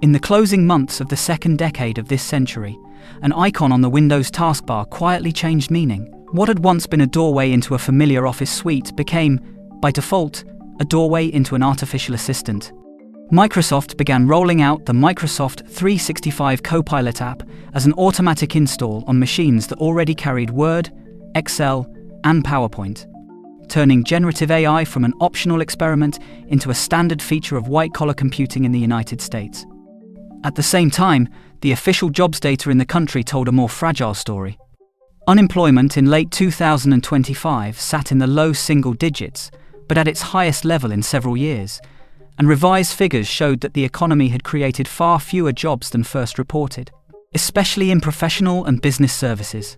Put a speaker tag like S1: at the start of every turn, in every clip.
S1: In the closing months of the second decade of this century, an icon on the Windows taskbar quietly changed meaning. What had once been a doorway into a familiar office suite became, by default, a doorway into an artificial assistant. Microsoft began rolling out the Microsoft 365 Copilot app as an automatic install on machines that already carried Word, Excel, and PowerPoint, turning generative AI from an optional experiment into a standard feature of white-collar computing in the United States. At the same time, the official jobs data in the country told a more fragile story. Unemployment in late 2025 sat in the low single digits, but at its highest level in several years, and revised figures showed that the economy had created far fewer jobs than first reported, especially in professional and business services.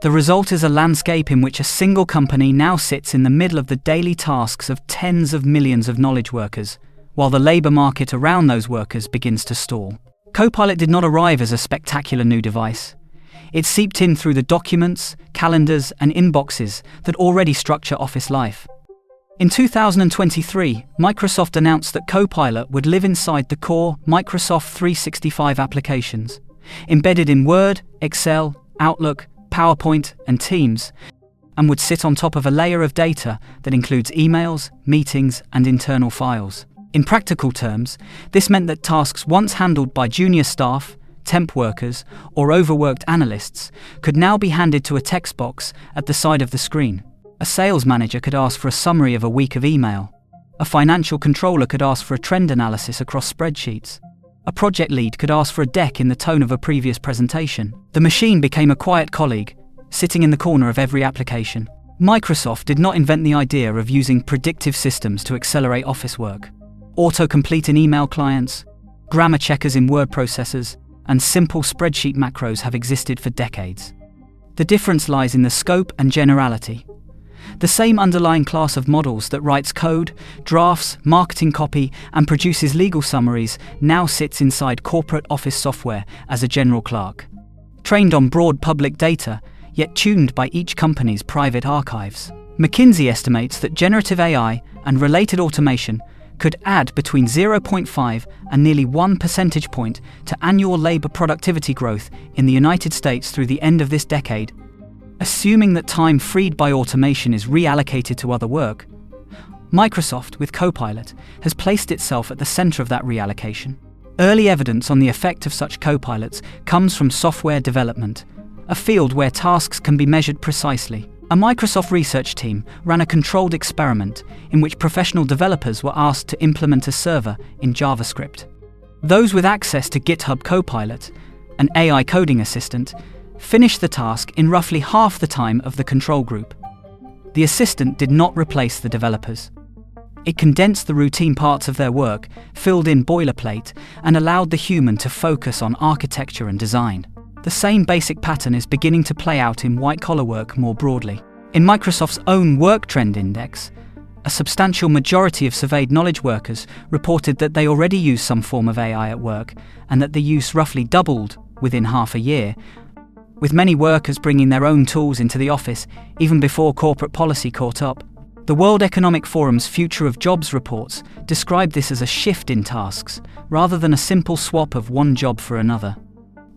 S1: The result is a landscape in which a single company now sits in the middle of the daily tasks of tens of millions of knowledge workers, while the labour market around those workers begins to stall. Copilot did not arrive as a spectacular new device. It seeped in through the documents, calendars, and inboxes that already structure office life. In 2023, Microsoft announced that Copilot would live inside the core Microsoft 365 applications, embedded in Word, Excel, Outlook, PowerPoint, and Teams, and would sit on top of a layer of data that includes emails, meetings, and internal files. In practical terms, this meant that tasks once handled by junior staff, temp workers, or overworked analysts could now be handed to a text box at the side of the screen. A sales manager could ask for a summary of a week of email. A financial controller could ask for a trend analysis across spreadsheets. A project lead could ask for a deck in the tone of a previous presentation. The machine became a quiet colleague, sitting in the corner of every application. Microsoft did not invent the idea of using predictive systems to accelerate office work. Autocomplete in email clients, grammar checkers in word processors, and simple spreadsheet macros have existed for decades. The difference lies in the scope and generality. The same underlying class of models that writes code, drafts, marketing copy, and produces legal summaries now sits inside corporate office software as a general clerk. Trained on broad public data, yet tuned by each company's private archives. McKinsey estimates that generative AI and related automation could add between 0.5 and nearly 1 percentage point to annual labour productivity growth in the United States through the end of this decade, assuming that time freed by automation is reallocated to other work. Microsoft, with Copilot, has placed itself at the centre of that reallocation. Early evidence on the effect of such copilots comes from software development, a field where tasks can be measured precisely. A Microsoft research team ran a controlled experiment in which professional developers were asked to implement a server in JavaScript. Those with access to GitHub Copilot, an AI coding assistant, finished the task in roughly half the time of the control group. The assistant did not replace the developers. It condensed the routine parts of their work, filled in boilerplate, and allowed the human to focus on architecture and design. The same basic pattern is beginning to play out in white-collar work more broadly. In Microsoft's own Work Trend Index, a substantial majority of surveyed knowledge workers reported that they already use some form of AI at work, and that the use roughly doubled within half a year, with many workers bringing their own tools into the office even before corporate policy caught up. The World Economic Forum's Future of Jobs reports describe this as a shift in tasks, rather than a simple swap of one job for another.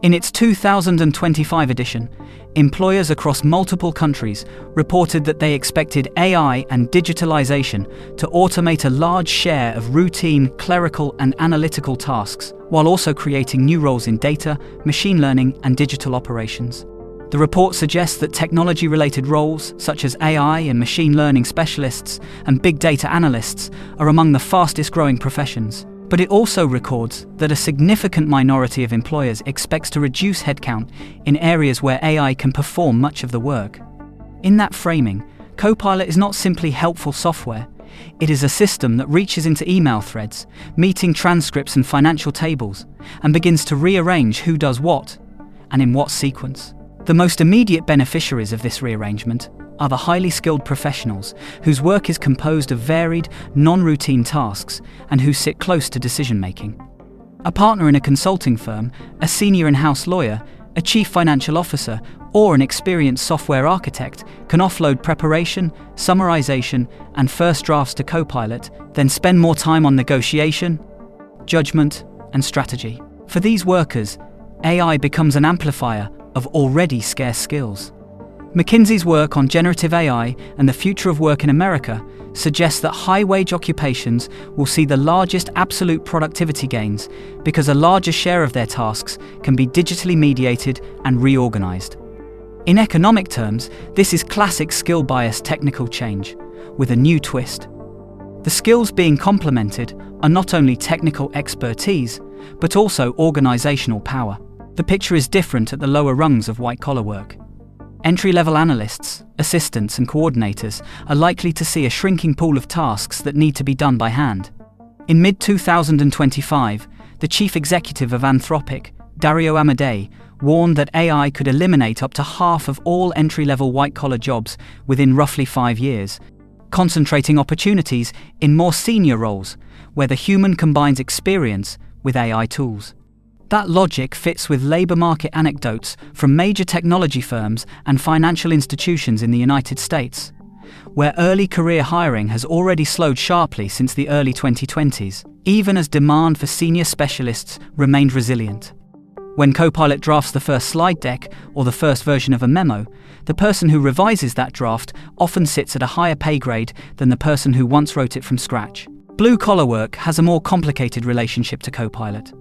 S1: In its 2025 edition, employers across multiple countries reported that they expected AI and digitalization to automate a large share of routine, clerical, and analytical tasks, while also creating new roles in data, machine learning, and digital operations. The report suggests that technology-related roles, such as AI and machine learning specialists and big data analysts, are among the fastest-growing professions. But it also records that a significant minority of employers expects to reduce headcount in areas where AI can perform much of the work. In that framing, Copilot is not simply helpful software. It is a system that reaches into email threads, meeting transcripts and financial tables, and begins to rearrange who does what, and in what sequence. The most immediate beneficiaries of this rearrangement are the highly skilled professionals whose work is composed of varied, non-routine tasks and who sit close to decision-making. A partner in a consulting firm, a senior in-house lawyer, a chief financial officer, or an experienced software architect can offload preparation, summarization, and first drafts to Copilot, then spend more time on negotiation, judgment, and strategy. For these workers, AI becomes an amplifier of already scarce skills. McKinsey's work on generative AI and the future of work in America suggests that high-wage occupations will see the largest absolute productivity gains because a larger share of their tasks can be digitally mediated and reorganized. In economic terms, this is classic skill-biased technical change, with a new twist. The skills being complemented are not only technical expertise, but also organizational power. The picture is different at the lower rungs of white-collar work. Entry-level analysts, assistants and coordinators are likely to see a shrinking pool of tasks that need to be done by hand. In mid-2025, the chief executive of Anthropic, Dario Amodei, warned that AI could eliminate up to half of all entry-level white-collar jobs within roughly 5 years, concentrating opportunities in more senior roles, where the human combines experience with AI tools. That logic fits with labor market anecdotes from major technology firms and financial institutions in the United States, where early career hiring has already slowed sharply since the early 2020s, even as demand for senior specialists remained resilient. When Copilot drafts the first slide deck or the first version of a memo, the person who revises that draft often sits at a higher pay grade than the person who once wrote it from scratch. Blue-collar work has a more complicated relationship to Copilot.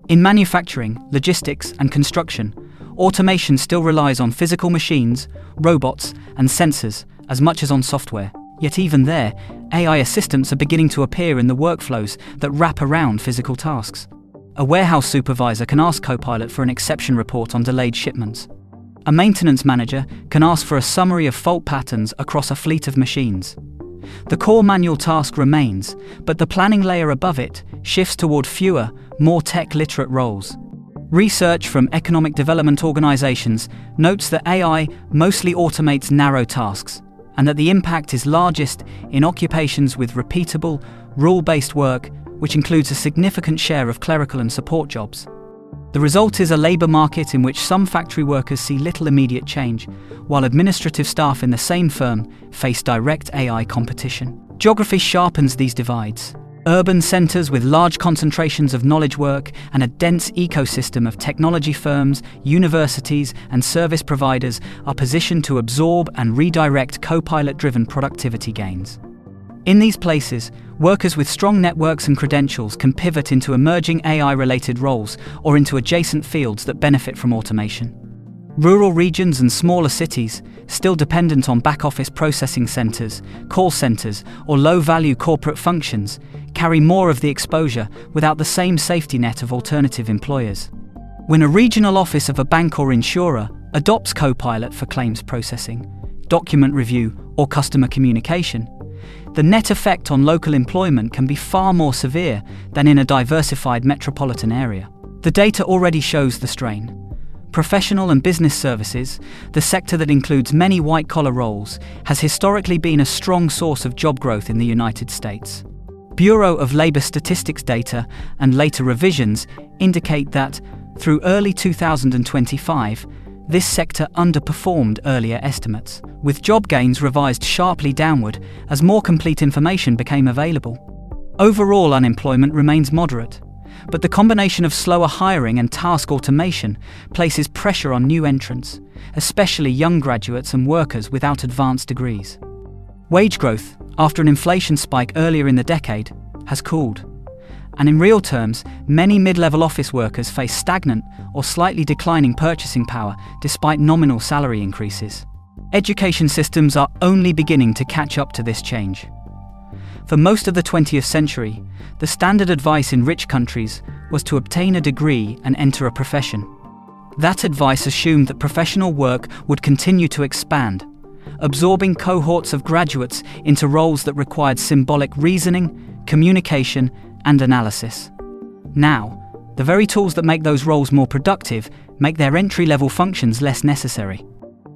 S1: In manufacturing, logistics, and construction, automation still relies on physical machines, robots, and sensors as much as on software. Yet even there, AI assistants are beginning to appear in the workflows that wrap around physical tasks. A warehouse supervisor can ask Copilot for an exception report on delayed shipments. A maintenance manager can ask for a summary of fault patterns across a fleet of machines. The core manual task remains, but the planning layer above it shifts toward fewer, more tech-literate roles. Research from economic development organizations notes that AI mostly automates narrow tasks, and that the impact is largest in occupations with repeatable, rule-based work, which includes a significant share of clerical and support jobs. The result is a labor market in which some factory workers see little immediate change, while administrative staff in the same firm face direct AI competition. Geography sharpens these divides. Urban centers with large concentrations of knowledge work and a dense ecosystem of technology firms, universities, and service providers are positioned to absorb and redirect Copilot-driven productivity gains. In these places, workers with strong networks and credentials can pivot into emerging AI-related roles or into adjacent fields that benefit from automation. Rural regions and smaller cities, still dependent on back-office processing centers, call centers, or low-value corporate functions, carry more of the exposure without the same safety net of alternative employers. When a regional office of a bank or insurer adopts Copilot for claims processing, document review, or customer communication, the net effect on local employment can be far more severe than in a diversified metropolitan area. The data already shows the strain. Professional and business services, the sector that includes many white-collar roles, has historically been a strong source of job growth in the United States. Bureau of Labor Statistics data and later revisions indicate that, through early 2025, this sector underperformed earlier estimates, with job gains revised sharply downward as more complete information became available. Overall unemployment remains moderate, but the combination of slower hiring and task automation places pressure on new entrants, especially young graduates and workers without advanced degrees. Wage growth, after an inflation spike earlier in the decade, has cooled. And in real terms, many mid-level office workers face stagnant or slightly declining purchasing power despite nominal salary increases. Education systems are only beginning to catch up to this change. For most of the 20th century, the standard advice in rich countries was to obtain a degree and enter a profession. That advice assumed that professional work would continue to expand, absorbing cohorts of graduates into roles that required symbolic reasoning, communication, and analysis. Now, the very tools that make those roles more productive make their entry-level functions less necessary.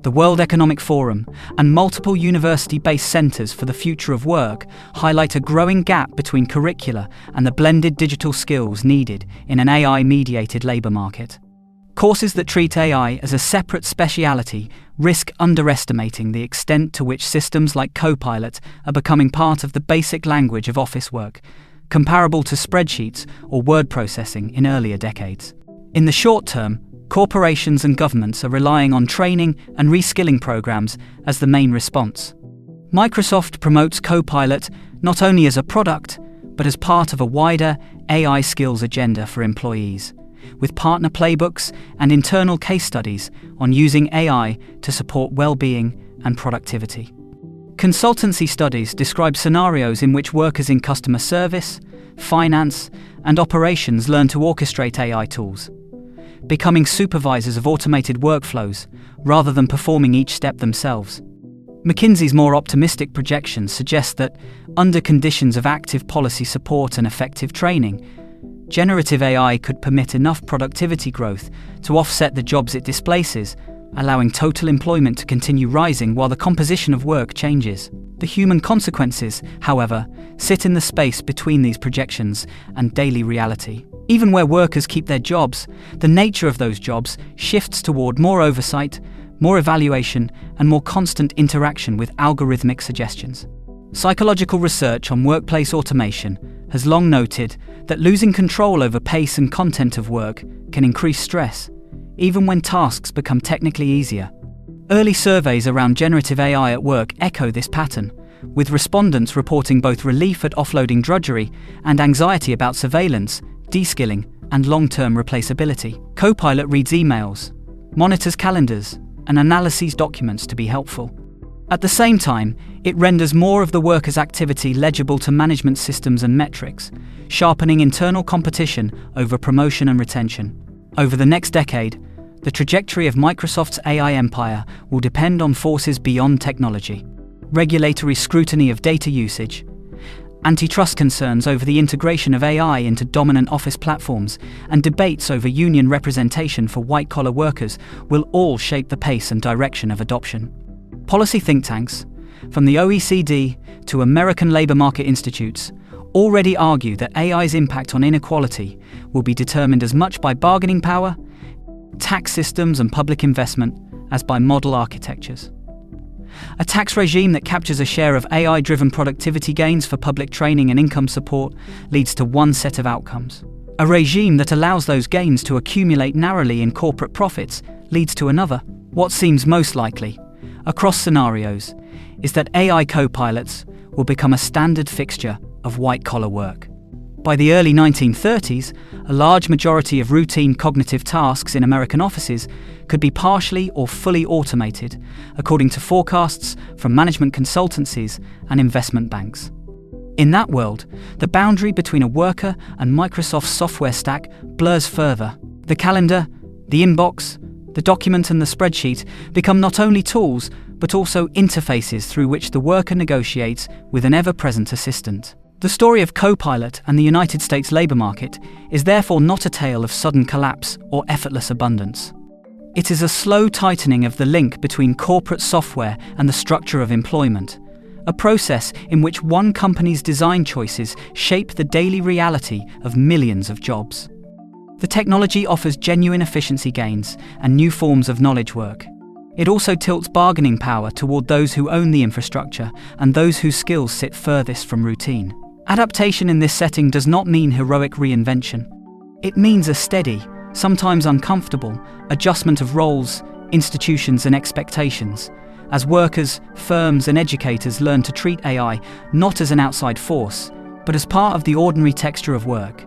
S1: The World Economic Forum and multiple university-based centers for the future of work highlight a growing gap between curricula and the blended digital skills needed in an AI-mediated labor market. Courses that treat AI as a separate speciality risk underestimating the extent to which systems like Copilot are becoming part of the basic language of office work, comparable to spreadsheets or word processing in earlier decades. In the short term, corporations and governments are relying on training and reskilling programs as the main response. Microsoft promotes Copilot not only as a product, but as part of a wider AI skills agenda for employees, with partner playbooks and internal case studies on using AI to support well-being and productivity. Consultancy studies describe scenarios in which workers in customer service, finance, and operations learn to orchestrate AI tools, becoming supervisors of automated workflows rather than performing each step themselves. McKinsey's more optimistic projections suggest that, under conditions of active policy support and effective training, generative AI could permit enough productivity growth to offset the jobs it displaces, allowing total employment to continue rising while the composition of work changes. The human consequences, however, sit in the space between these projections and daily reality. Even where workers keep their jobs, the nature of those jobs shifts toward more oversight, more evaluation, and more constant interaction with algorithmic suggestions. Psychological research on workplace automation has long noted that losing control over pace and content of work can increase stress, even when tasks become technically easier. Early surveys around generative AI at work echo this pattern, with respondents reporting both relief at offloading drudgery and anxiety about surveillance, de-skilling, and long-term replaceability. Copilot reads emails, monitors calendars, and analyses documents to be helpful. At the same time, it renders more of the worker's activity legible to management systems and metrics, sharpening internal competition over promotion and retention. Over the next decade, the trajectory of Microsoft's AI empire will depend on forces beyond technology: regulatory scrutiny of data usage, antitrust concerns over the integration of AI into dominant office platforms, and debates over union representation for white-collar workers will all shape the pace and direction of adoption. Policy think tanks, from the OECD to American labor market institutes, already argue that AI's impact on inequality will be determined as much by bargaining power, tax systems and public investment as by model architectures. A tax regime that captures a share of AI-driven productivity gains for public training and income support leads to one set of outcomes. A regime that allows those gains to accumulate narrowly in corporate profits leads to another. What seems most likely, across scenarios, is that AI copilots will become a standard fixture of white-collar work. By the early 1930s, a large majority of routine cognitive tasks in American offices could be partially or fully automated, according to forecasts from management consultancies and investment banks. In that world, the boundary between a worker and Microsoft's software stack blurs further. The calendar, the inbox, the document and the spreadsheet become not only tools, but also interfaces through which the worker negotiates with an ever-present assistant. The story of Copilot and the United States labor market is therefore not a tale of sudden collapse or effortless abundance. It is a slow tightening of the link between corporate software and the structure of employment, a process in which one company's design choices shape the daily reality of millions of jobs. The technology offers genuine efficiency gains and new forms of knowledge work. It also tilts bargaining power toward those who own the infrastructure and those whose skills sit furthest from routine. Adaptation in this setting does not mean heroic reinvention. It means a steady, sometimes uncomfortable, adjustment of roles, institutions and expectations, as workers, firms and educators learn to treat AI not as an outside force, but as part of the ordinary texture of work.